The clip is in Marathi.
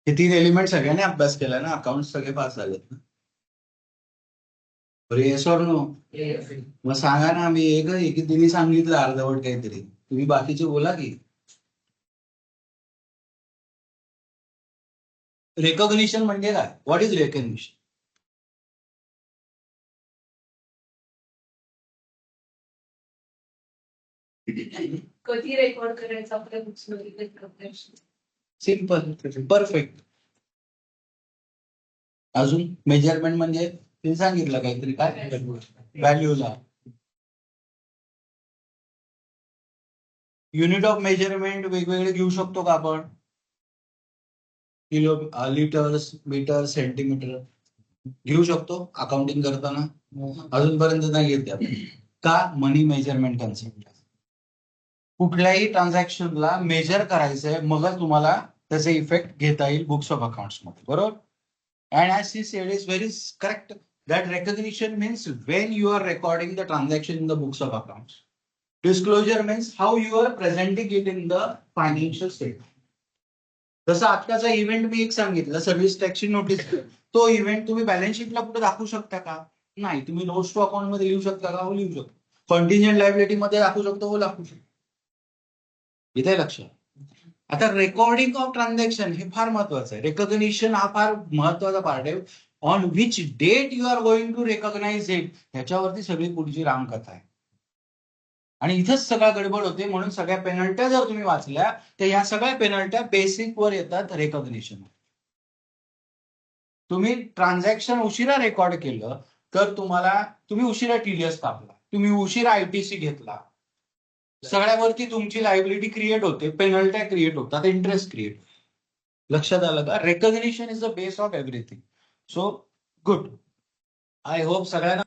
हे 3 एलिमेंट सगळ्यांनी अभ्यास केला ना, अकाउंट सगळे पास झालेत ना. बरं येस ऑर नो? मग सांगा ना, मी एक की तिने सांगितलं अर्धवट काहीतरी, तुम्ही बाकीचे बोला की. रेकॉग्निशन म्हणजे काय? What is recognition? कधी रेकॉर्ड करायचं आपल्या बुक्स मध्ये? Simple, perfect. अजून मेजरमेंट म्हणजे ते सांगितलं काहीतरी, काय व्हॅल्यूला. युनिट ऑफ मेजरमेंट वेगवेगळे घेऊ शकतो का आपण? किलो, लिटर्स, मीटर, सेंटीमीटर घेऊ शकतो अकाउंटिंग करताना. अजूनपर्यंत नाही घेतले आपण. का? मनी मेजरमेंट कन्सेप्ट. कुठल्याही ट्रान्झॅक्शनला मेजर करायचंय, मगच तुम्हाला त्याचे इफेक्ट घेता येईल बुक्स ऑफ अकाउंट्स मध्ये, बरोबर? And as she said is very correct that recognition means when you are recording the transaction in the books of accounts. Disclosure means how you are presenting it in the financial statement. जसं आत्ताचा इव्हेंट मी एक सांगितलं, सर्व्हिस टॅक्सची नोटीस, तो इव्हेंट तुम्ही बॅलन्स शीटला कुठे दाखवू शकता का? नाही. तुम्ही नोट्स टू अकाउंट मध्ये लिहू शकता का? हो, लिहू शकतो. कंटिंजेंट लायबिलिटी मध्ये दाखवू शकतो? हो, दाखवू शकतो. इथे लक्ष. आता रेकॉर्डिंग ऑफ ट्रान्झॅक्शन हे फार महत्वाचं आहे. रेकॉग्निशन हा फार महत्वाचा पार्ट आहे. On which date you are going to recognise it, ह्याच्यावरती सगळी पुढची रामकथा आहे. आणि इथंच सगळा गडबड होते. म्हणून सगळ्या पेनल्ट्या जर तुम्ही वाचल्या तर ह्या सगळ्या पेनल्ट्या बेसिक वर येतात रेकॉग्निशन. तुम्ही ट्रान्झॅक्शन उशिरा रेकॉर्ड केलं तर तुम्ही उशिरा टीडीएस कापला, तुम्ही उशिरा आयटीसी घेतला, सगळ्यावरती तुमची लायबिलिटी क्रिएट होते, पेनल्ट्या क्रिएट होतात, इंटरेस्ट क्रिएट. लक्षात आलं का? Recognition is the base of everything. So good. I hope सगळ्यांना